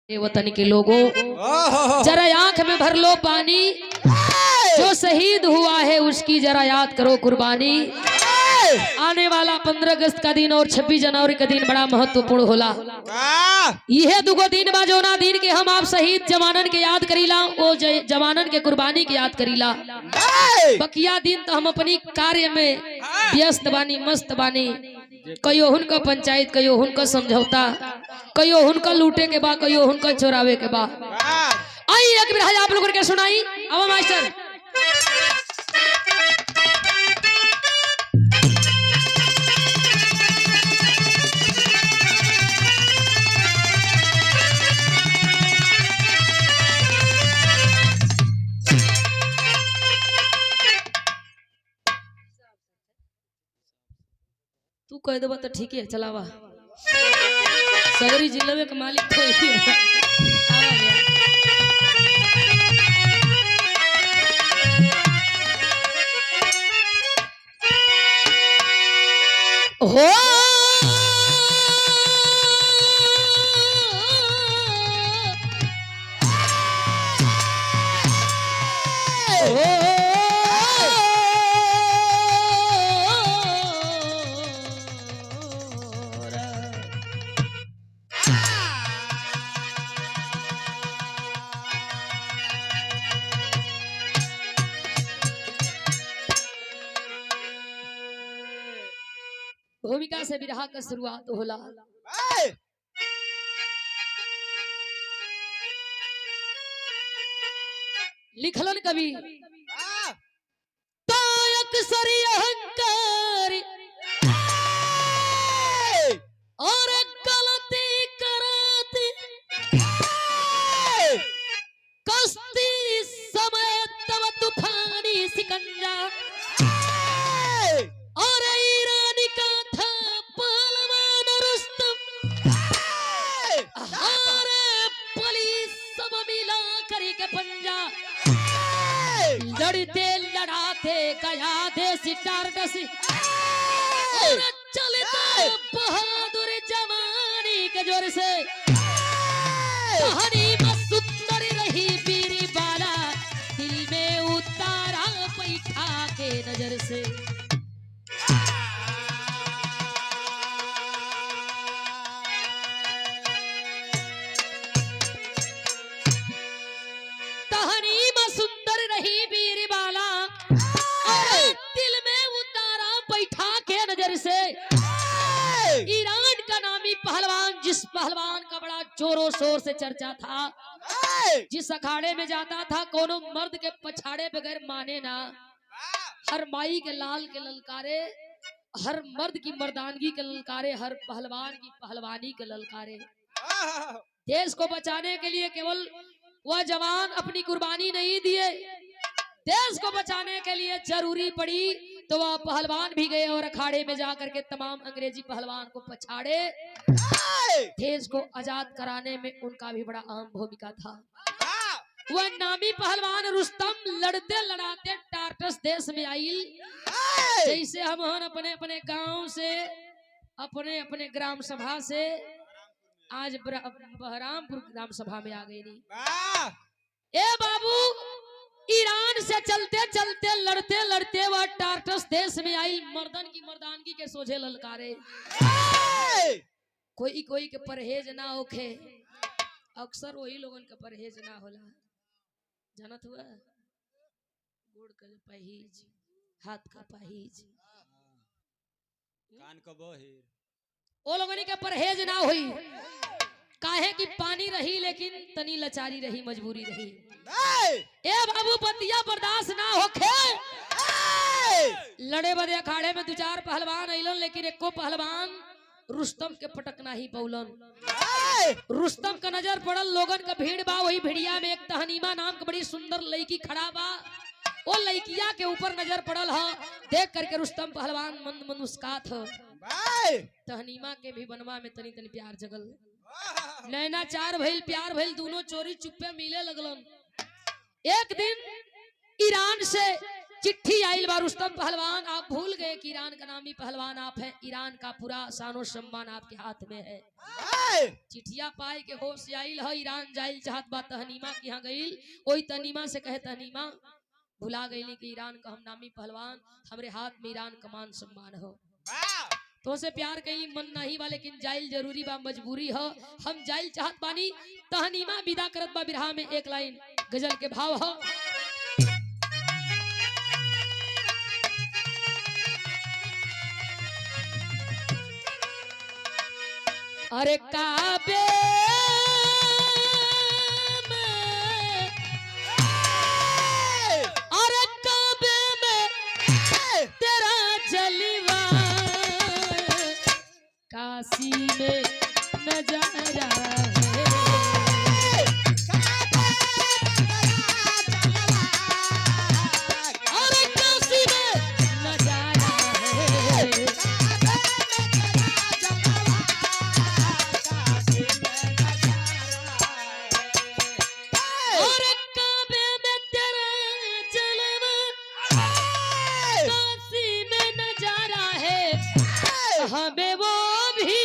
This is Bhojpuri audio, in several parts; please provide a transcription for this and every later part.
वतन के लोगों, जरा आंख में भर लो पानी। जो शहीद हुआ है उसकी जरा याद करो कुर्बानी। आने वाला 15 अगस्त का दिन और 26 जनवरी का दिन बड़ा महत्वपूर्ण होला। यह दुगो दिन बा जोना दिन के हम आप शहीद जवानन के याद करीला, वो जवानन के कुर्बानी के याद करीला। बकिया दिन तो हम अपनी कार्य में व्यस्त बानी, मस्त बानी। कयो हुनका पंचायत, कयो हुनका समझौता, कयो हुनका लूटे के बा, कयो हुनका चोरावे के बा। आई एक बिरहा आप लोगों के सुनाई। अब मास्टर तू कह दे तो ठीक है, चलावा। सगरी जिले में मालिक तो ही हो। भूमिका से बिरहा का शुरुआत होला। लिखलन कवि अक्सर अहंकार और गलती कराती कश्ती समय तब तूफानी सिकंजा और ईरानी का था पहलवान रुस्तम और पुलिस सब मिला करके पंजा लड़ते लड़ाते गया देसी टारडसी और चलता बहादुर जवानी के जोर से कहानी सुंदर रही बीरी बाला दिल में उतारा पैठा के नजर से। ईरान का नामी पहलवान, जिस पहलवान का बड़ा जोरों शोर से चर्चा था, जिस अखाड़े में जाता था कोनो मर्द के पछाड़े बगैर माने ना। हर माई के लाल के ललकारे, हर मर्द की मर्दानगी के ललकारे, हर पहलवान की पहलवानी के ललकारे। देश को बचाने के लिए केवल वह जवान अपनी कुर्बानी नहीं दिए, देश को बचाने के लिए जरूरी पड़ी तो वह पहलवान भी गए और अखाड़े में जाकर के तमाम अंग्रेजी पहलवान को पछाड़े। देश को आजाद कराने में उनका भी बड़ा अहम भूमिका था। वह नामी पहलवान रुस्तम लड़ते लड़ाते टार्टस देश में आई। जैसे हम अपने अपने गांव से, अपने अपने ग्राम सभा से आज बहरामपुर ग्राम सभा में आ गई। नहीं ए बाबू, ईरान से चलते चलते लड़ते लड़ते वह टार्टस देश में आई। मर्दन की मर्दानगी के सोझे ललकारे। कोई कोई के परहेज ना होखे, अक्सर वही लोगन के परहेज ना होला। जानत हुआ गोड़ का परहेज, हाथ का परहेज, कान का बहिर, वो लोगन के परहेज ना हुई। काहे कि पानी रही लेकिन तनी लाचारी रही, मजबूरी रही। ए बाबू बतिया बर्दाश्त ना होखे। लड़े बदे अखाड़े में 2-4 पहलवान अइलन, लेकिन एको पहलवान रुस्तम के पटकना ही पौलन। रुस्तम का नजर पड़ल, लोगन का भीड़ बा। वही भिड़िया में एक तहनीमा नाम का बड़ी सुंदर लड़की खड़ा बा। वो लड़किया के ऊपर नजर पड़ल है। देख करके रुस्तम पहलवान मंद मंद मुस्कात हो। तहनीमा के भी बनवा में तनी तनी प्यार जगल, नैना चार भइल, प्यार भइल, दोनों चोरी चुप्पे मिले लगलन। एक दिन ईरान से चिट्ठी आइल बा रुस्तम पहलवान, आप भूल गए कि ईरान का नामी पहलवान आप हैं, ईरान का पूरा शानो सम्मान आपके हाथ में है। चिट्ठिया पाए के होश आइल है, ईरान जाइल चाहत बा, तहनीमा के यहाँ गइल, ओई तहनीमा से कहे तहनीमा भुला गईली कि ईरान का हम नामी पहलवान, हमरे हाथ में ईरान का मान सम्मान हो, तो से प्यार कैली मन नहीं बा, लेकिन जाइल जरूरी बा, मजबूरी हो, हम जाइल चाहत बानी। तहनीमा विदा करत बा बिरहा में एक लाइन गजल के भाव हो। अरे काबे में, अरे काबे में तेरा जलवा, काशी में नजारा है, अरे काशी में नजारा है, हमें वो भी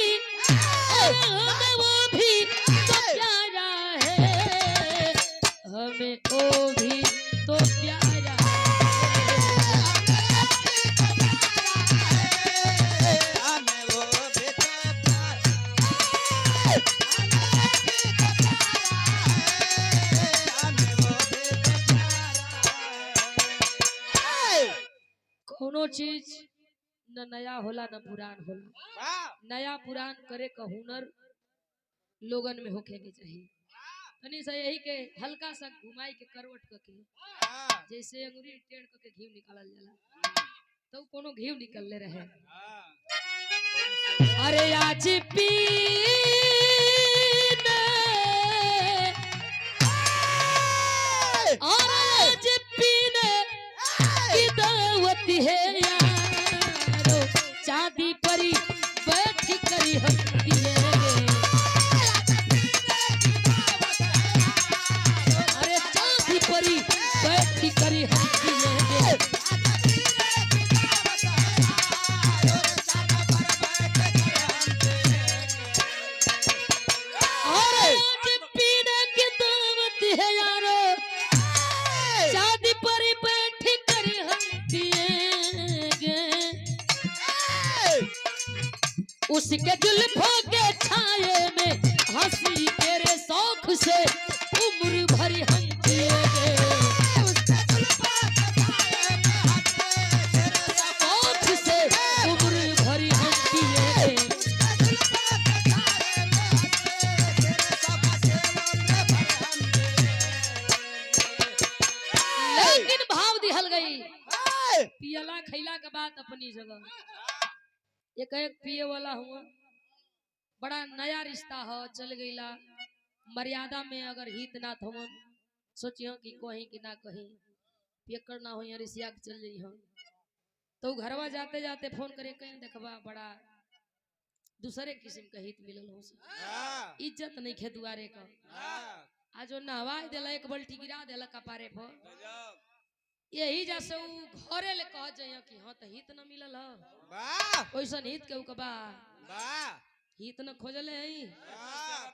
तो प्यारा है, हमें वो भी तो प्यारा कोनो चीज न नया होला न पुरान होला, नया पुरान करे का हुनर लोगन में होके के चाहिए। तनी सा यही के हल्का सा घुमाई के करवट के, जैसे अंगुरी टेढ़ के घी निकालल जाला, तो कोनो घी निकलले रहे। अरे आज पीने आज पीने की दावत है यारो, चांदी परी बैठ करी हंसती है, अरे चांदी परी बैठ करी हंसती है, और आज पीने की दावत है यारो, चांदी परी बैठ करी हंसती है, उसके जुल्फों के छाये में हंसी तेरे शौक से उम्र भरी हम जिएंगे, शौक से उम्र भरी हम जिएंगे। लेकिन भाव दिहल गई, पियला खैला के बाद अपनी जगह, एक पिए वाला हुआ, बड़ा नया रिश्ता हो, चल गईला मर्यादा में, अगर हित ना थवन सोचियो कि कहीं कि ना कहीं पियकर ना हो, रिसिया के चल जाई हो, तो घरवा जाते जाते फोन करे, कहीं देखबा बड़ा दूसरे किस्म का हित मिलल हो, इज्जत नहीं खे दुआरे का, आज नहवा देला एक बल्टी गिरा देला कपारे पर, यही जैसे घरे ले कह जाइए कि हाँ तो हित न मिलल हो, ओइसन हित के बा हित न खोजले है,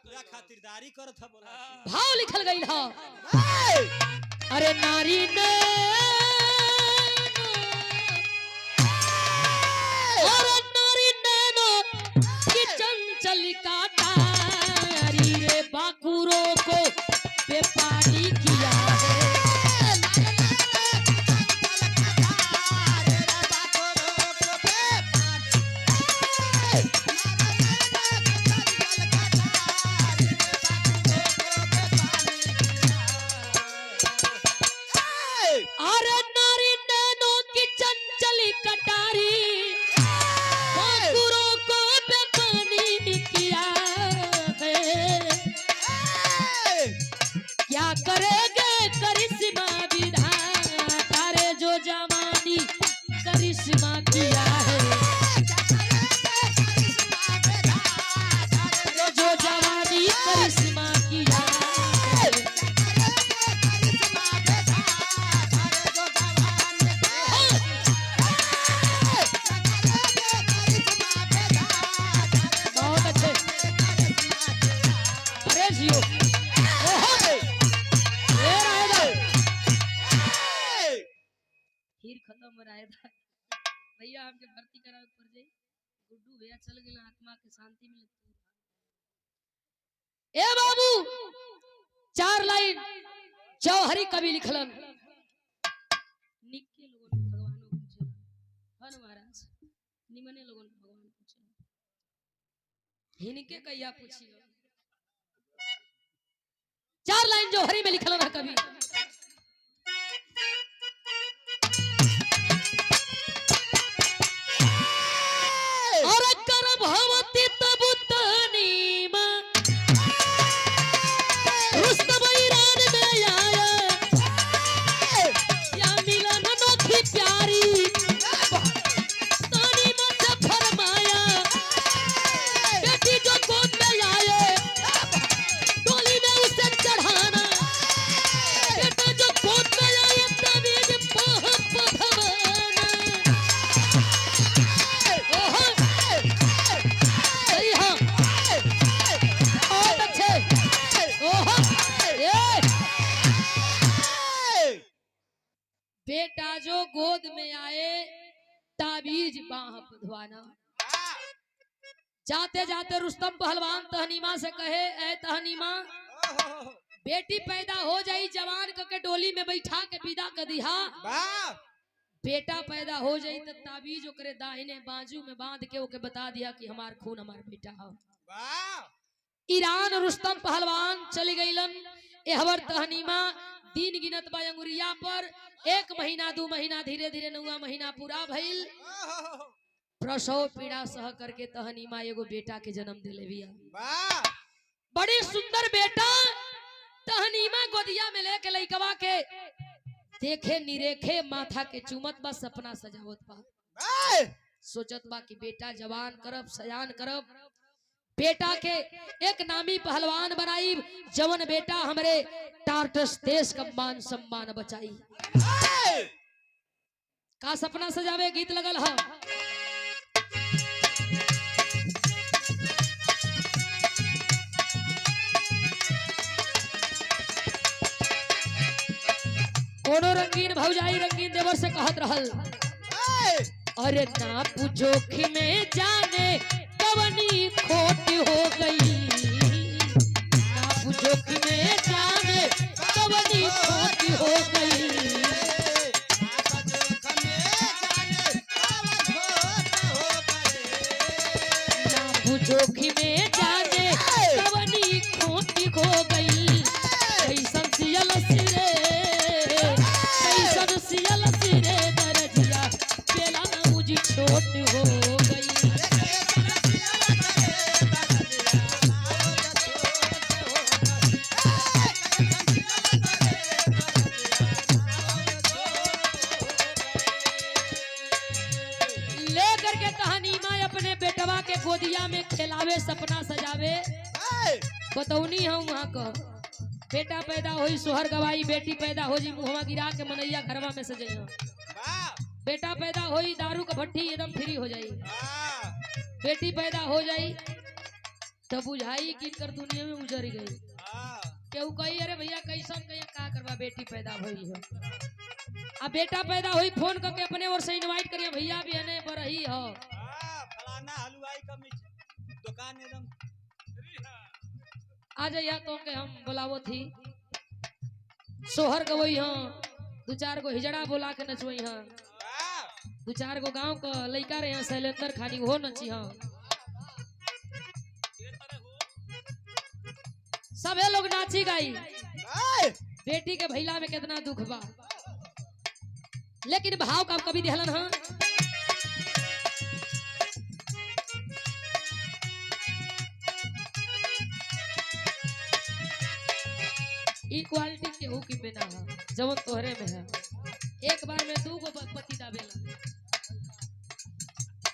पूरा खातिरदारी करत ह, बोला भाव लिखल गई हो। अरे नारी ने अरे नारी नैनो की चंचल काटारी रे, बाकुरों को बेपानी किया है, अरे नारी नैनो की चंचल कटारी, बाकुरों को बेपानी किया है, क्या करेंगे करिश्मा विधाता रे, जो जवानी करिश्मा किया है, जो जवानी करिश्मा किया है, खत्म हो रहा है था भैया हमके भर्ती करावे पड़ जाई गुड्डू भैया चल गेला आत्मा के शांति मिले ए बाबू 4 लाइन जौहरी कवि लिखलन निक्के लोगन भगवानो पूछे हन महाराज निमने लोगन भगवान पूछे हिनके कहिया पूछी 4 लाइन जौहरी में लिखलन है कवि बेटा जो गोद में आए ताबीज बाह बंधवाना जाते जाते रुस्तम पहलवान तहनीमा से कहे ए तहनीमा बेटी पैदा हो जाई जवान के डोली में बैठा के विदा कर दिहा बेटा पैदा हो जाई तो ताबीज ओकरे दाहिने बाजू में बांध के ओके बता दिया कि हमार खून हमार बेटा हो ईरान रुस्तम पहलवान चली गईलन एहवर तहनीमा दिन गिनत बा अंगुरिया पर 1 महीना 2 महीना धीरे धीरे 9वां महीना पूरा भइल प्रसव पीड़ा सह करके तहनीमा एगो बेटा के जन्म दिले बिया बड़ी सुंदर बेटा तहनीमा गोदिया में लेके लइकवा के देखे निरेखे माथा के चुमत बा सपना सजावत बा सोचत बा कि बेटा जवान करब सयान करब बेटा के एक नामी पहलवान बनाई जवन बेटा हमरे टार्टस देश का मान सम्मान बचाई का सपना सजावे गीत लगल है कोनो रंगीन भौजाई रंगीन देवर से कहत रहल अरे ना पूछोखी में जाने कवनी खोट हो गई ना पूछोखी में जाने कवनी खोट हो गई ना पूछोखी में जाने कवनी खोट हो गई कैसन सियल सिरे दरजिया पेला ना मुझे छोट हो गई अपने बेटवा के गोदिया में खिलावे सपना सजावे बतौनी हम वहाँ का बेटा पैदा होई सोहर गवाई बेटी पैदा हो जी मुहवा गिरा के मनैया घरवा में सजइया बेटा पैदा होई दारू का भट्टी एकदम फ्री हो जाई बेटी पैदा हो जाई तो बुझाई कि कर दुनिया में उजड़ गई केहू कही अरे भैया कैसन कहिया का करवा बेटी पैदा भइल हो अब बेटा पैदा होई फोन करके अपने ओर से इनवाइट करिए भैया भी हने बरही हो हलवाई का दुकान एकदम आ जाइए तो के हम बुलावो थी सोहर गवई हां 2-4 गो हिजड़ा बोला के नचवई हां 2-4 गो गांव का लइका रे शैलेंद्र खानी हो नची हां सबे लोग नाची गाई बेटी के भैला में कितना दुख बा लेकिन भाव का कभी दिहलन हां इक्वालिटी के हो की बिना है जवन तोहरे में है एक बार में 2 गो पति दाबेला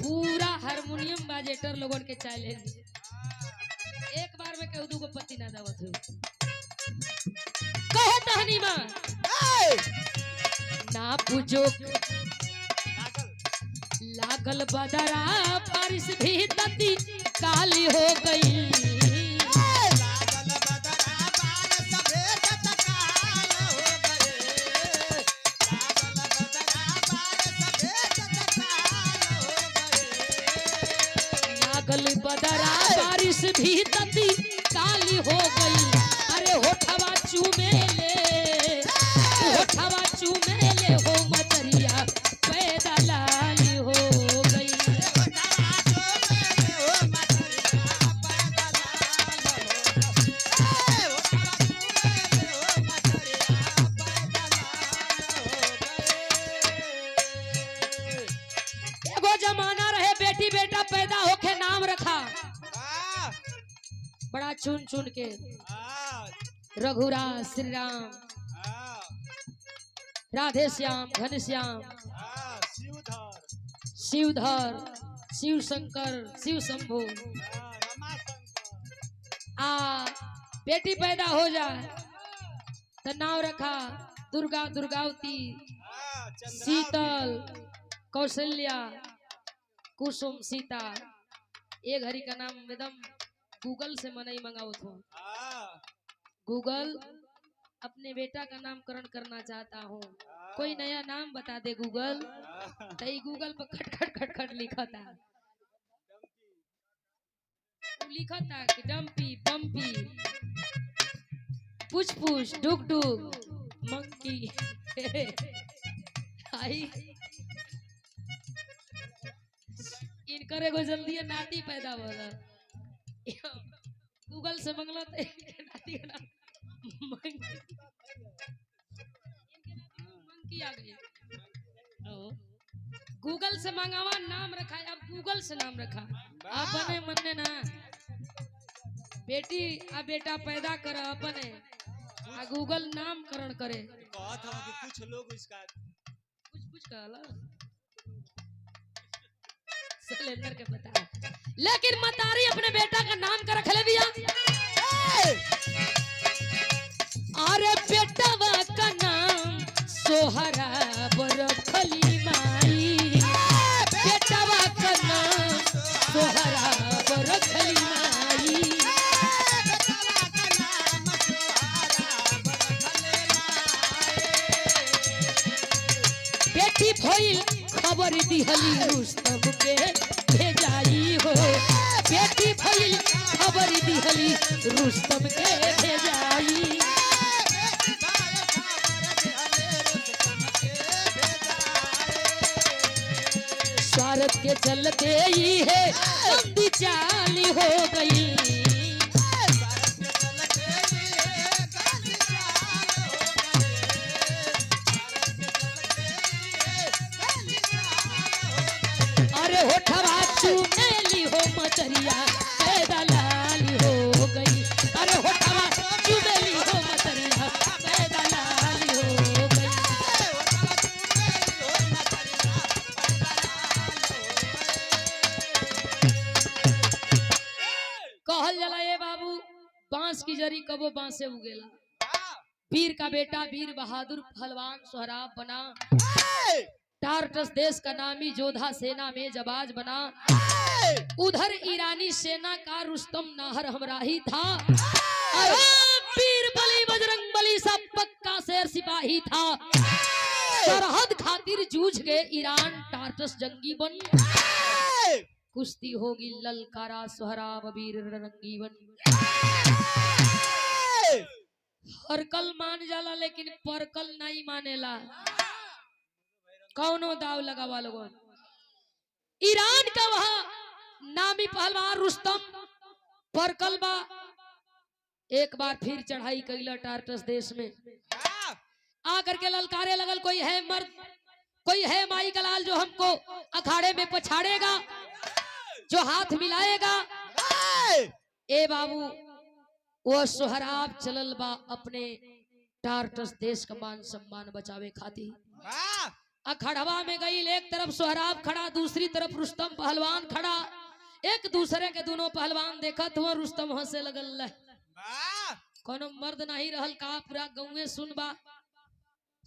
पूरा हारमोनियम बाजेटर लोगन के चैलेंज एक बार में केहू 2 गो पति ना दावत हो कहे तहनीमा ना पूछो लागल बदरा बारिश भी तती काली हो गई बदरा बारिश भी तती काली हो गई। अरे होठवा चूमे ले हो मदरिया पैदा लाली हो गई। एगो जमाना रहे बेटी बेटा पैदा होके नाम रखा वाह बड़ा चुन चुन के, वाह रघुराज श्री राम, वाह राधे श्याम घनश्याम, वाह शिवधर शिवधर, शिव शंकर, शिव शंभु। रमाशंकर आ बेटी पैदा हो जाए तो नाम रखा दुर्गा दुर्गावती, चंद्रावती शीतल, कौशल्या, कुसुम, सीता। ये घड़ी का नाम एकदम गूगल से मनाई मंगाओ थो। गूगल अपने बेटा का नामकरण करना चाहता हूँ, कोई नया नाम बता दे गूगल। तो गूगल पर खट खट खट खट लिखा था, लिखा था कि डम्पी बम्पी पुछ पुछ डुग डुग मंकी आई इनकर एगो जल्दी नाती पैदा होला। गूगल से मंगला तो नाती का नाम मंकी आ गई। गूगल से मंगावा नाम रखा, अब गूगल से नाम रखा। अपने मन ना बेटी आ बेटा पैदा कर अपने आ गूगल नामकरण करे। कहत हूं कि कुछ लोग इसका कुछ कहला सिलेंडर के पता, लेकिन मतारी अपने बेटा का नाम कर रख ले दिया। अरे बेटवा का नाम सोहरा बरखली माई, बेटवा का नाम सोहरा बरखली माई। बेटी भइल खबर दिहली रुस्तम के भेजाई हो, बेटी भइल खबर दिहली रुस्तम के भेजाई। स्वार्थ के चलते ही है बंदी चाली हो गई। अरे होठवा चुमेली हो मदरिया पैदा लाली हो गई। अरे होठवा चुमेली हो मदरिया पैदा लाली हो गई। कहल जला ये बाबू बांस की जरी कबो बांसे उगेला। वीर का बेटा वीर बहादुर पहलवान सोहराब बना, टार्टस देश का नामी जोधा सेना में जबाज बना। उधर ईरानी सेना का रुस्तम नाहर हमराही था। वीर बली बजरंग बली सब पक्का शेर सिपाही था। सरहद खातिर जूझ गए ईरान टार्टस जंगी बन। कुश्ती होगी ललकारा सोहराब वीर रणरंगी बन। हरकल मान जाला लेकिन परकल नहीं मानेला। कौनो दाव लगावा लोगों। ईरान का वहां नामी पहलवान रुस्तम परकल बा। एक बार फिर चढ़ाई कैला टार्टस देश में, आकर के ललकारे लगल, कोई है मर्द, कोई है माई का लाल जो हमको अखाड़े में पछाड़ेगा, जो हाथ मिलाएगा। ए बाबू वो सोहराब चलल बा अपने टार्टस देश का मान सम्मान बचावे खातिर। अखड़वा में गई, एक तरफ सोहराब खड़ा, दूसरी तरफ रुस्तम पहलवान खड़ा। एक दूसरे के दोनों पहलवान देखा तो रुस्तम हंसे लगल। कोनो मर्द नहीं रहल का, पूरा गाँव सुन बा।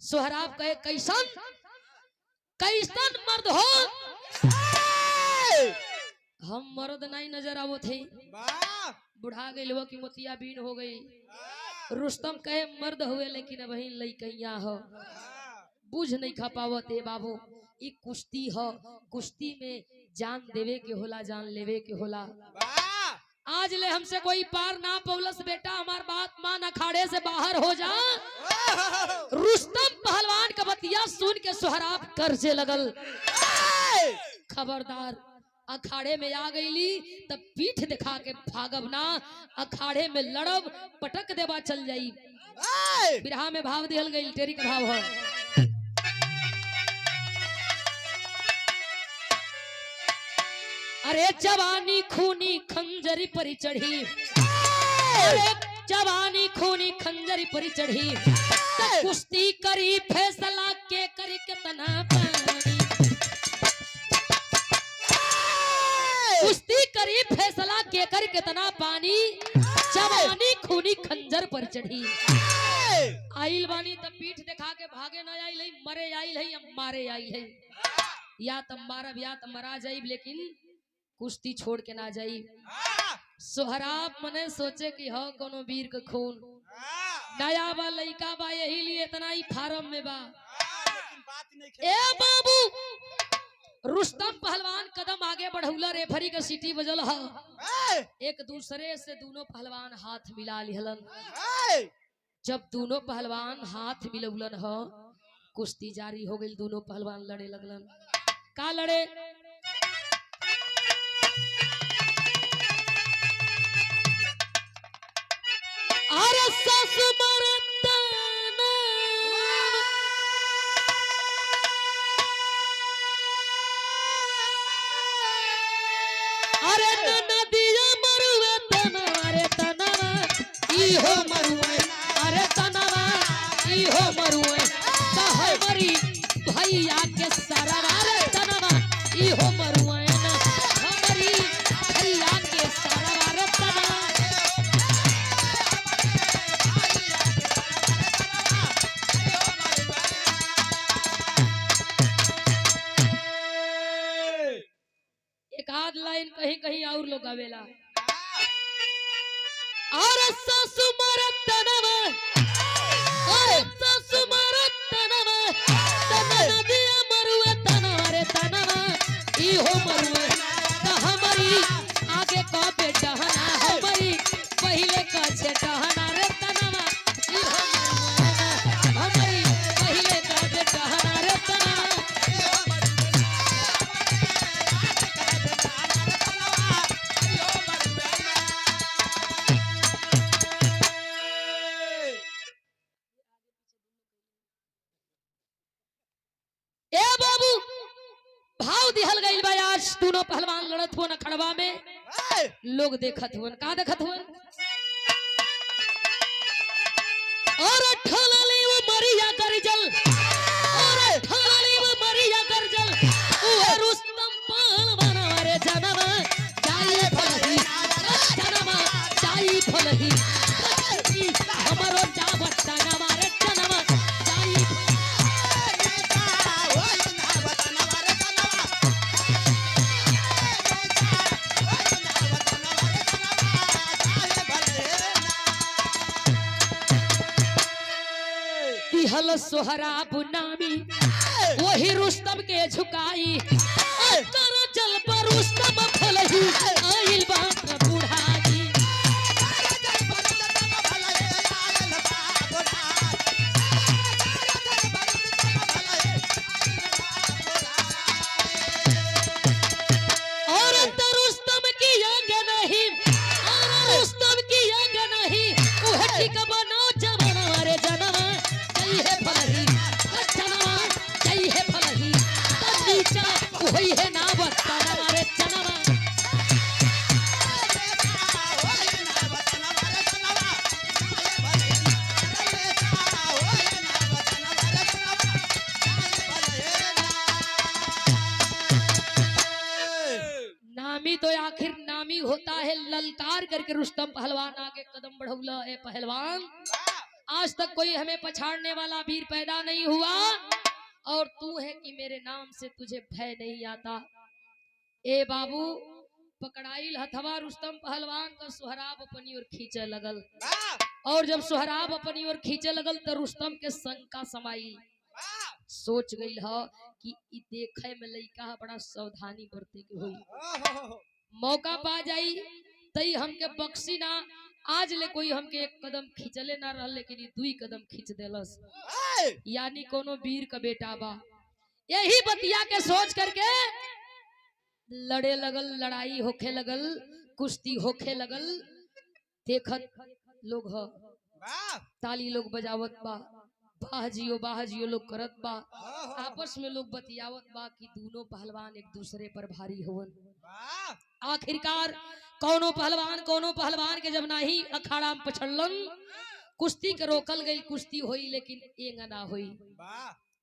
सोहराब कहे कैसन कैसन मर्द हो। हम मर्द नहीं नजर आवत थे, बुढ़ा गई कि मोतिया बीन हो गई। रुस्तम कहे मर्द हुए लेकिन वही लइकैया हो, बुझ नहीं खा पावत। ए बाबू ई कुश्ती हो, कुश्ती में जान देवे के होला, जान लेवे के होला। आज ले हमसे कोई पार ना पौलस बेटा, हमार बात मान, अखाड़े से बाहर हो जा। रुस्तम पहलवान का बतिया सुन के सोहराब कर्जे लगल। खबरदार, अखाड़े में आ गईली तब पीठ दिखा के भागब ना, अखाड़े में लड़ब, पटक देवा चल जाई। बिरहा में भाव दिहल गई, तेरी का भाव है। अरे जवानी खूनी खंजरी परी चढ़ी, अरे जवानी खूनी खंजरी परी चढ़ी, कुश्ती करी फैसला के करी कितना पानी, कुश्ती करी फैसला के कर कितना पानी, जवानी खूनी खंजर पर चढ़ी। आइल बानी तब पीठ दिखा के भागे न आइल है, मरे आइल है या मारे आइल है, या तब मारब या तब मरा जाइब, लेकिन कुश्ती छोड़ के ना जाइब। सोहराब मने सोचे कि हो कोनो वीर के खून, नया बा लइका बा, यही लिए इतना ही फार्म में बा। ए बाबू, रुस्तम पहलवान कदम आगे बढ़ौला, रेफरी का सीटी बजल ह, एक दूसरे से दोनों पहलवान हाथ मिला लिहलन। जब दोनों पहलवान हाथ मिलौलन ह, कुश्ती जारी हो गई, दोनों पहलवान लड़े लगलन। का लड़े? अरे सासु मरतना, अरे नदिया मरुए तना, अरे तनवा इहो मरुए, अरे तनवा इहो मरुए, कहे मरी भैया के सारा, अरे तनवा इहो मरुए ना, हमारी भैया के सारा, अरे तनवा। एक आध लाइन कहीं कहीं और लोग आवेला। और सासु मरत तनवा, और सासु मरत तनवा, तनवा दिया मरुए तनवा, रे तनवा इहो मरुए, त हमारी आगे का बेटा हना, हमारी पहले का छेटा हना, रे तनवा इहो मरुए, हमारी पहले का बेटा हना, रे तनवा। ए बाबू, भाव दिहल गइल बा, आज दोनों पहलवान लड़त हुआ खड़वा में, लोग देखत हुआ। का देखत हुआ? और ठलली वो मरिया करजल, और ठलली वो मरिया करजल, वो रुस्तम पहलवान, रे जनवा जाई फलही, जनवा जाई फलही, हमरो जावत जनवा, रे जनवा जाई। दिहल सोहराब नामी वही रुस्तम के झुकाई, कर जल पर रुस्तम फलही, आइल बात बुढ़ाई। और रुस्तम की आग नहीं, और रुस्तम की आग नहीं, वह ठीक बनाओ जवाना, रे जनवा जई है फलही, जनवा जई है फलही, नीचा वही है ना बतना, रे जनवा। नामी तो आखिर नामी होता है, ललकार करके रुस्तम पहलवान आगे कदम बढ़ौला। ए पहलवान, आज तक कोई हमें पछाड़ने वाला वीर पैदा नहीं हुआ, और तू है कि मेरे नाम से तुझे भय नहीं आता। ए बाबू, पकड़ाइल हथवा रुस्तम पहलवान का सोहराब अपनी ओर खींचे लगल, और जब सोहराब अपनी ओर खींचे लगल तो रुस्तम के शंका समाई। सोच गई ह कि इ देखे में लइका बड़ा सावधानी बरते के होई, मौका पा जाई तई हमके बक्सी ना, आज ले कोई हमके एक कदम खींचले ना रहल, लेकिन 2 कदम खींच देलस, यानी कोनो वीर का बेटा बा। यही बतिया के सोच करके लड़े लगल, लड़ाई होखे लगल, कुश्ती होखे लगल। देखत लोग ह, ताली लोग बजावत बा, बाह जियो लोग करत बा, आपस में लोग बतियावत बा कि दोनों पहलवान एक दूसरे पर भारी होवन। आखिरकार कोनो पहलवान के जब नाही अखाड़ा में पछड़लन, कुश्ती के रोकल गई, कुश्ती होई लेकिन एंगा ना होई।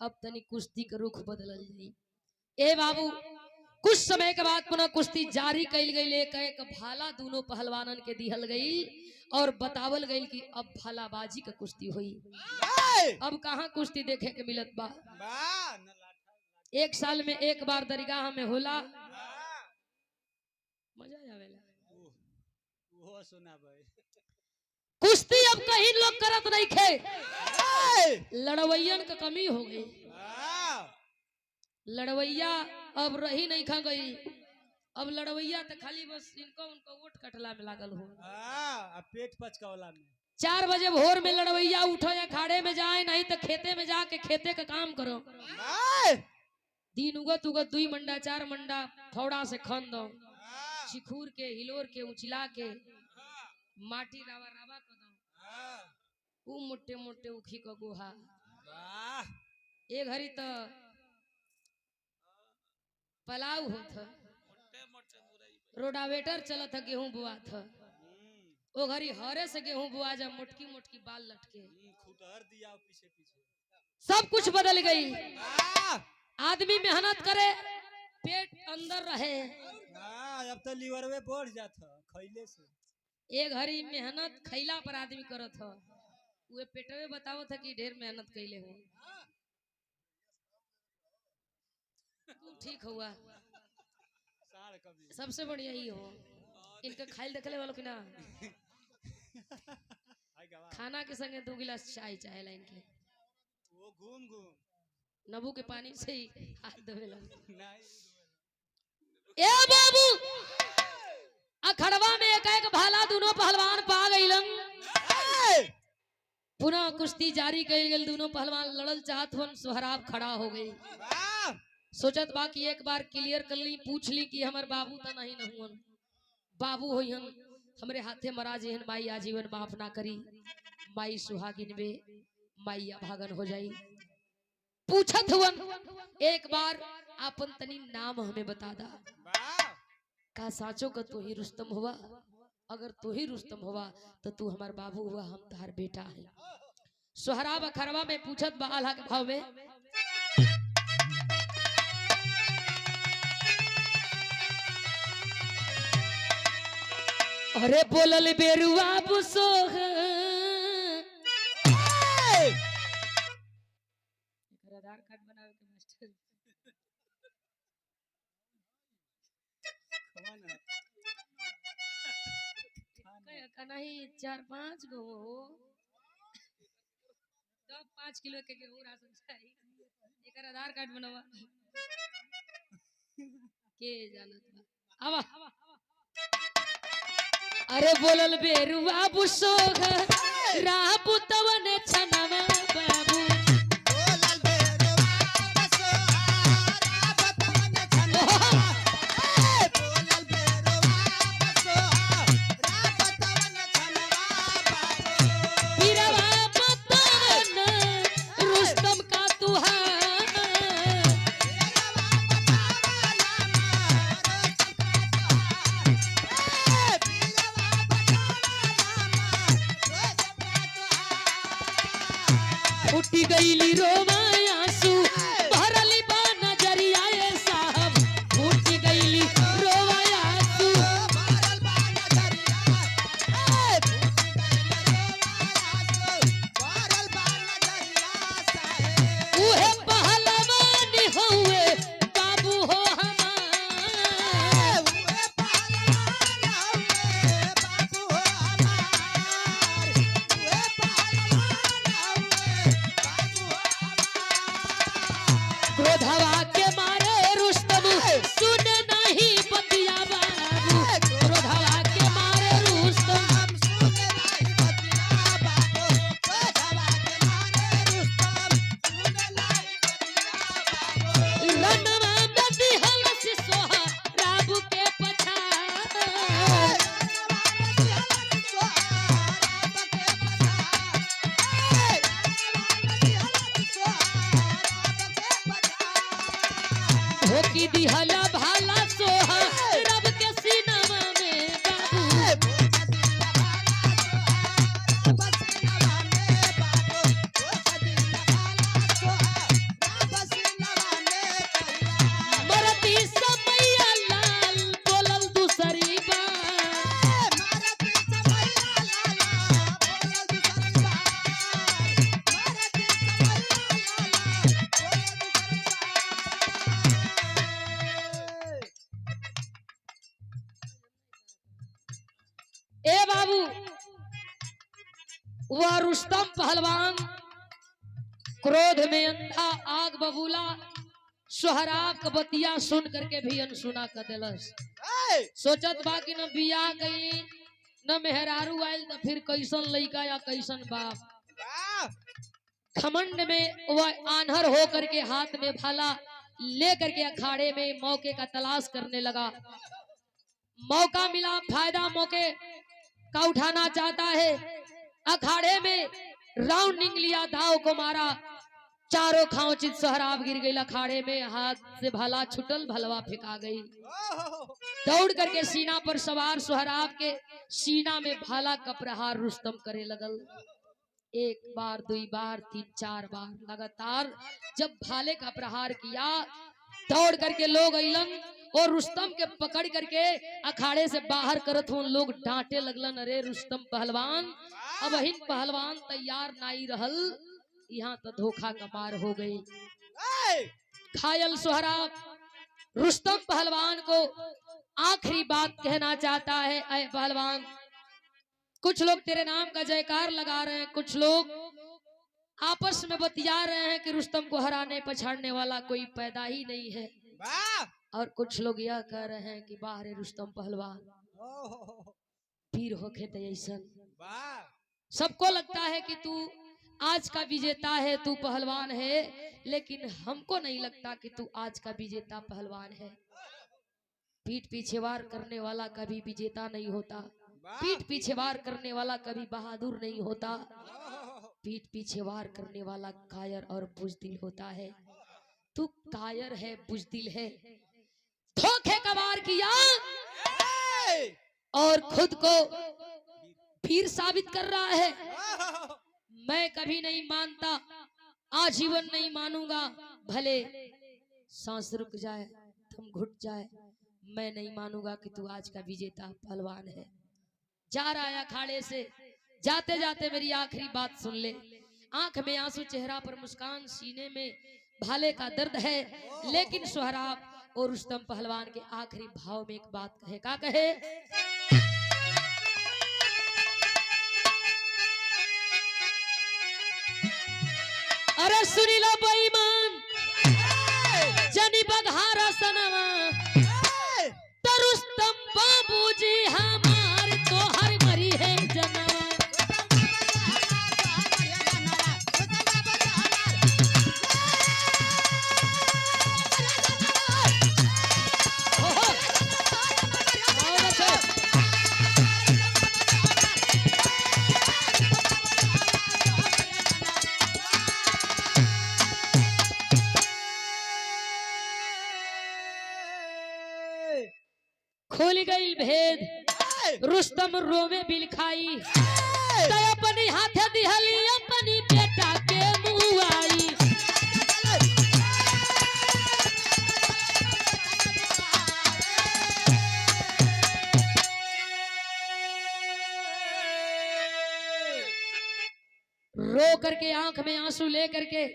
अब तनी कुश्ती के रुख बदलल जाई। ए बाबू, कुछ समय के बाद पुनः कुश्ती जारी कैल गई। एक भाला दोनों पहलवानन के दिहल गई और बतावल गई कि अब भालाबाजी का कुश्ती हुई। अब कहाँ कुश्ती देखे के मिलत बा। 1 साल में 1 बार दरगाह में होला, मजा आवेला। वो सुना भाई, कुश्ती अब कहीं लोग करत नहीं खे, लड़वैयन का कमी हो गई। लड़वैया अब रही नहीं खा गई। अब लड़वैया तो खाली बस इनको वोट कटला में लागल हो, पेट पचकावला में। 4 बजे भोर में लड़वैया उठो या खाड़े में जाए, नहीं तो खेते में जाके खेते का काम करो। दिन उगत 2 मंडा 4 मंडा फौड़ा से खन दो, चिखूर के हिलोर के उछला के माटी रावा रावा कर दो, ऊ मोटे मोटे उखी का गोहा। ए घड़ी तो पलाव होत, रोडावेटर चलत, गेहूं बुआ था। ओ घड़ी हरे से गेहूं बुआ, जब मोटकी मोटकी बाल लटके, पीछे पीछे सब कुछ बदल गई। आदमी मेहनत करे, पेट अंदर रहे। अब तो लीवर में बढ़ जाता खैले से। एक घड़ी मेहनत खैला पर आदमी करत ह, वे पेटवे बतावत है कि ढेर मेहनत कैले हो। ठीक हुआ, सबसे बढ़िया ही हो। इनका खाइल देखले वालों की ना, खाना के संगे 2 गिलास चाय चाहेला इनके। वो घूम नबू के पानी से ही हाथ धोवेला। ए बाबू, अखड़वा में एक भाला दोनों पहलवान पा गईलन। पुनः कुश्ती जारी कई गई, दोनों पहलवान लड़ल चाहत हन। सोहराब खड़ा हो गई, सोचत बा कि एक बार क्लियर कर ली, पूछ ली कि हमार बाबू तो नहीं नहुअन, बाबू होइहन, हमरे हाथे मरा जेहन, माई आजीवन माफ ना करी, माई सुहागिन बे, माई अभागन हो जाई। पूछत हुवन, एक बार आपन तनी नाम हमें बता दा। का साचो का तू ही रुस्तम हुआ? अगर तू ही रुस्तम हुआ तो तू हमार बाबू हुआ, हम तार बेटा है। सोहराब अखरवा में पूछत बा आल्हा के भाव में, अरे बोलल बेरुआ बुसोह, आधार कार्ड बनावे के मास्टर नहीं 4-5 गो हो, 5 किलो के गेहूं राशन चाहिए, एक आधार कार्ड बनवा के जानत बा। आवा अरे बोलल बेरुआ बुसोग राबू तवन छनवा बाबू, बोलल बेरुआ बुसोग राबू तवन छनवा, बोलल बेरुआ बुसोग राबू तवन छनवा बाबू, बीरवा मतवन रुस्तम का तुहा, उठी गईली रोवाया आंसू भरली बा नजरिया ए साहब, उठी गईली रोवाया आंसू भरल बा नजरिया, उठी गईली रोवाया आंसू भरल बा नजरिया साहेब, उहे पहलवानी होए बाबू हो हमार, उहे पहलवान होए बाबू हो हमार, उहे पहलवान रुस्तम पहलवान क्रोध में अंधा आग बबूला सोहराब का बतिया सुन करके भी अनसुना कर दिलस। सोचत बा कि न बियाह गई न मेहरारू आयल तो फिर कैसन लइका या कैसन बाप। घमंड में वह आन्हर हो करके हाथ में भाला लेकर के अखाड़े में मौके का तलाश करने लगा। मौका मिला, फायदा मौके का उठाना चाहता है। अखाड़े में राउंडिंग लिया, दाव को मारा, चारों खांचित सोहराब गिर गई अखाड़े में। हाथ से भाला छुटल, भलवा फेंका गई। दौड़ करके सीना पर सवार सोहराब के सीना में भाला का प्रहार रुस्तम करे लगल। एक बार, दुई बार, तीन चार बार लगातार जब भाले का प्रहार किया, दौड़ करके लोग अइलन और रुस्तम के पकड़ करके अखाड़े से बाहर करत हुन। लोग डांटे लगलन, अरे रुस्तम पहलवान, अब हिन पहलवान तैयार नहीं रहल, यहाँ तो धोखा का मार हो गई। घायल सोहराब रुस्तम पहलवान को आखिरी बात कहना चाहता है, ऐ पहलवान, कुछ लोग तेरे नाम का जयकार लगा रहे हैं, कुछ लोग आपस में बतिया रहे हैं कि रुस्तम को हराने पछाड़ने वाला कोई पैदा ही नहीं है, और कुछ लोग यह कह रहे हैं कि बाहर रुस्तम पहलवान वीर होके तैसन। सबको लगता है कि तू आज का विजेता है, तू पहलवान है, लेकिन हमको नहीं लगता कि तू आज का विजेता पहलवान है। पीठ पीछे वार करने वाला कभी विजेता नहीं होता, पीठ पीछे वार करने वाला कभी बहादुर नहीं होता, पीठ पीछे वार करने वाला कायर और बुजदिल होता है। तू कायर है, बुजदिल है, धोखे का वार किया और खुद को वीर साबित कर रहा है। मैं कभी नहीं मानता, आजीवन नहीं मानूंगा, भले सांस रुक जाए, दम घुट जाए, मैं नहीं मानूंगा कि तू आज का विजेता पहलवान है। जा रहा है अखाड़े से, जाते जाते मेरी आखिरी बात सुन ले। आंख में आंसू, चेहरा पर मुस्कान, सीने में भाले का दर्द है, लेकिन सोहराब और रुस्तम पहलवान के आखिरी भाव में एक बात कहे। क्या कहे? अरे सुनी लो बेईमान, जनी बघारा सनवा, तो रुस्तम बाबूजी हमार तो हर मरी है जनवा। खोल गई भेद, रुस्तम रोवे बिलखाई, तो अपनी हाथ दिहली अपनी बेटा के मुँह आई। रो करके आंख में आंसू ले करके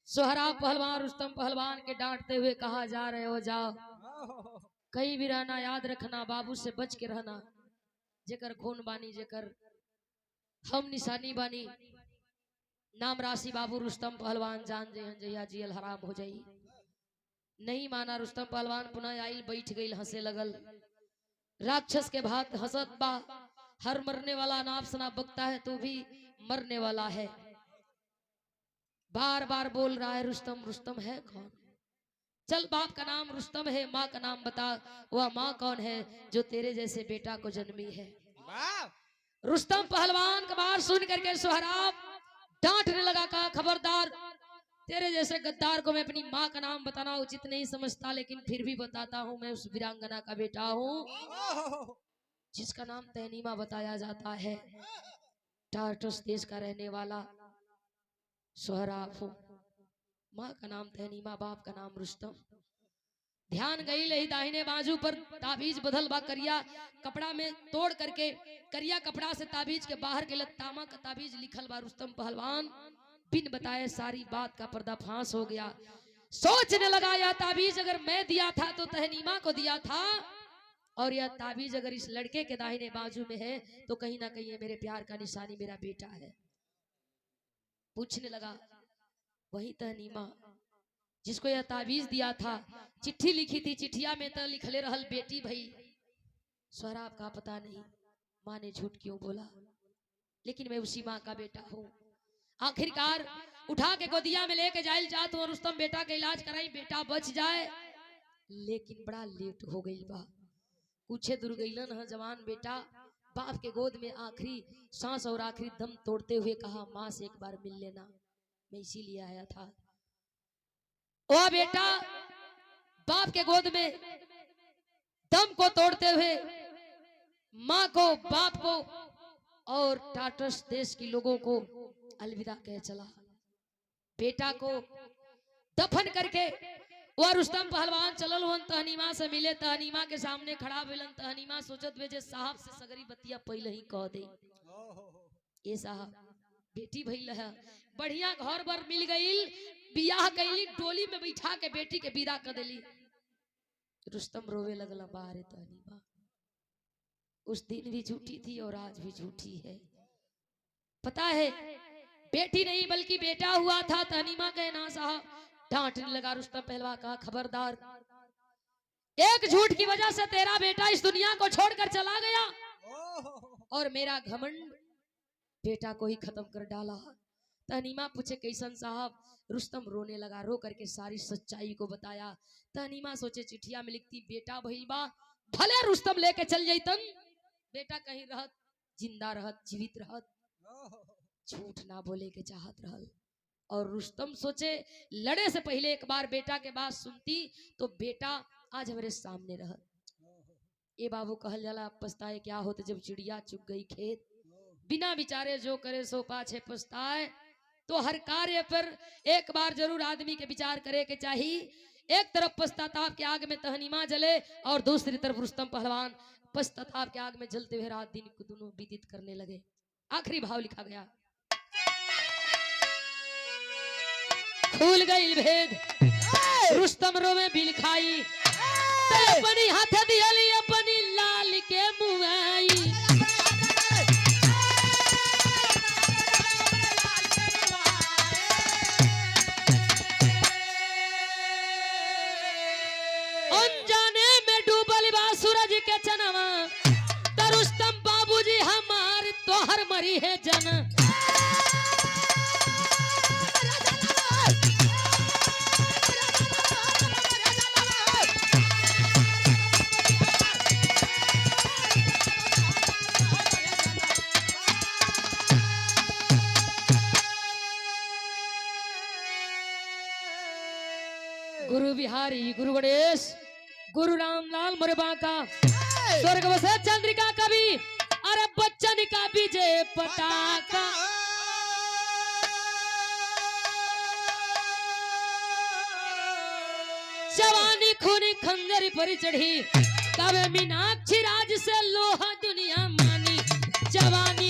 सोहराब पहलवान रुस्तम पहलवान के डांटते हुए कहा, जा रहे हो जाओ, कहीं भी रहना याद रखना, बाबू से बच के रहना, जेकर खून बानी, जेकर हम निशानी बानी, नाम राशि बाबू रुस्तम पहलवान जान जइया जियल हराम हो जाई। नहीं माना रुस्तम पहलवान, पुनः आइल, बैठ गई, हंसे लगल। राक्षस के भात हंसत बा, हर मरने वाला नाम सुना बकता है, तू भी मरने वाला है। बार बार बोल रहा है रुस्तम, रुस्तम है कौन? चल, बाप का नाम रुस्तम है, माँ का नाम बता, वह माँ कौन है जो तेरे जैसे बेटा को जन्मी है? रुस्तम पहलवान का बात सुन करके सोहराब डांटने लगा, कहा, खबरदार, तेरे जैसे गद्दार को मैं अपनी माँ का नाम बताना उचित नहीं समझता, लेकिन फिर भी बताता हूँ, मैं उस वीरांगना का बेटा हूँ जिसका नाम तहनीमा बताया जाता है। टार्टस देश का रहने वाला सोहराब हूँ, माँ का नाम तहनीमा, बाप का नाम रुस्तम। ध्यान गई लही दाहिने बाजू पर ताबीज बदल बा, करिया कपड़ा में तोड़ करके, करिया कपड़ा से ताबीज के बाहर के लतामा का ताबीज लिखल बा। रुस्तम पहलवान बिन बताए सारी बात का पर्दाफाश हो गया। सोचने लगा, यह ताबीज अगर मैं दिया था तो तहनीमा को दिया था, और यह ताबीज अगर इस लड़के के दाहिने बाजू में है तो कहीं ना कहीं ये मेरे प्यार का निशानी मेरा बेटा है। पूछने लगा, वही तहनीमा जिसको यह ताबीज दिया था, चिट्ठी लिखी थी, चिट्ठिया में तो लिखले रहल बेटी भई शराब का पता नहीं माँ ने झूठ क्यों बोला, लेकिन मैं उसी माँ का बेटा हूँ। आखिरकार उठा के गोदिया में लेके जाइल चाहत और रुस्तम बेटा का इलाज कराई, बेटा बच जाए, लेकिन बड़ा लेट हो गई बा। कुछ दूर गईलन है जवान बेटा, बाप के गोद में आखिरी सांस और आखिरी दम तोड़ते हुए कहा, माँ से एक बार मिल लेना, मैं इसीलिए आया था। ओ बेटा बाप के गोद में दम को तोड़ते हुए माँ को, बाप को और टाटस देश के लोगों को अलविदा कह चला। बेटा को दफन करके वह रुस्तम पहलवान चलल हुन तहनीमा से मिले। तहनीमा के सामने खड़ा भेलन। तहनीमा सोचत वे जे साहब से सगरी बतिया पहले ही कह दे, ये साहब बेटी भइल है, बढ़िया घर बर मिल गई, बियाह कैली, डोली में बैठा के बेटी के विदा कर देली। रुस्तम रोवे लगला, बारे तहनीमा उस दिन भी झूठी थी और आज भी झूठी है। पता है बेटी नहीं बल्कि बेटा हुआ था। तहनीमा कहे ना साहब, डांटने लगा रुस्तम पहलवान, कहा खबरदार, एक झूठ की वजह से तेरा बेटा इस दुनिया को छोड़कर चला गया और मेरा घमंड बेटा को ही खत्म कर डाला। तहनीमा पूछे कैसन साहब? रुस्तम रोने लगा, रो करके सारी सच्चाई को बताया। तहनीमा सोचे चिट्ठिया में लिखती बेटा भइल बा, भले रुस्तम लेके चल जैतन, बेटा कहीं रहत, जिंदा रहत, जीवित रहत, झूठ ना बोले के चाहत रहल। और रुस्तम सोचे लड़े से पहले एक बार बेटा के बात सुनती तो बेटा आज हमारे सामने रहत। ये बाबू कहल जाला, पछताए क्या होते जब चिड़िया चुग गई खेत, बिना विचारे जो करे सो पाछे पछताए। तो हर कार्य पर एक बार जरूर आदमी के विचार करे के चाहिए। एक तरफ पश्चाताप के आग में तहनीमा जले और दूसरी तरफ रुस्तम पहलवान पश्चाताप के आग में जलते हुए रात दिन को दोनों व्यतीत करने लगे। आखिरी भाव लिखा गया, खुल गई भेद, रुस्तम रोवे बिल खाई, अपनी हाथ दियली अपनी लाल के मुआई। अनजाने में डूबल बा सूरज के चनवा, त रुस्तम बाबूजी हमार तोहर मरी है जन। गुरु बिहारी, गुरु गणेश, गुरु रामलाल मुरबा का स्वर्ग बसे चंद्रिका कवि, अरे बच्चन का विजय पताका। जवानी खूनी खंजर पर चढ़ी, कब मीनाक्षी राज से लोहा दुनिया मानी। जवानी